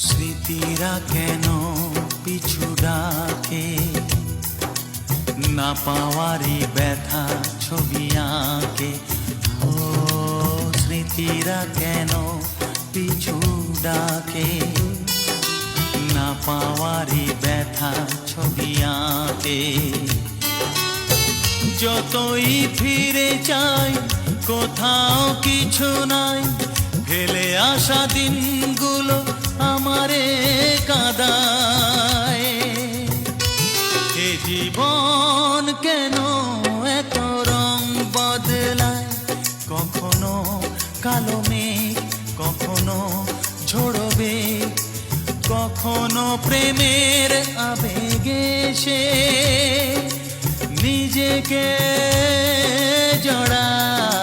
স্মৃতিরা কেন পিছু ডাকে, না পাওয়ারই ব্যথা ছবি আঁকে। ও স্মৃতিরা কেন পিছু ডাকে, না পাওয়ারই ব্যথা ছবি আঁকে। যতই ফিরে চাই কোথাও কিছু নাই, ফেলে আসা দিনগুলো আমারে কাঁদায়। এ জীবন কেন এত রং বদলায়, কখনো কালো মেঘ, কখনো ঝোড়বে, কখনো প্রেমের আবেগে সে নিজেকে জড়ায়।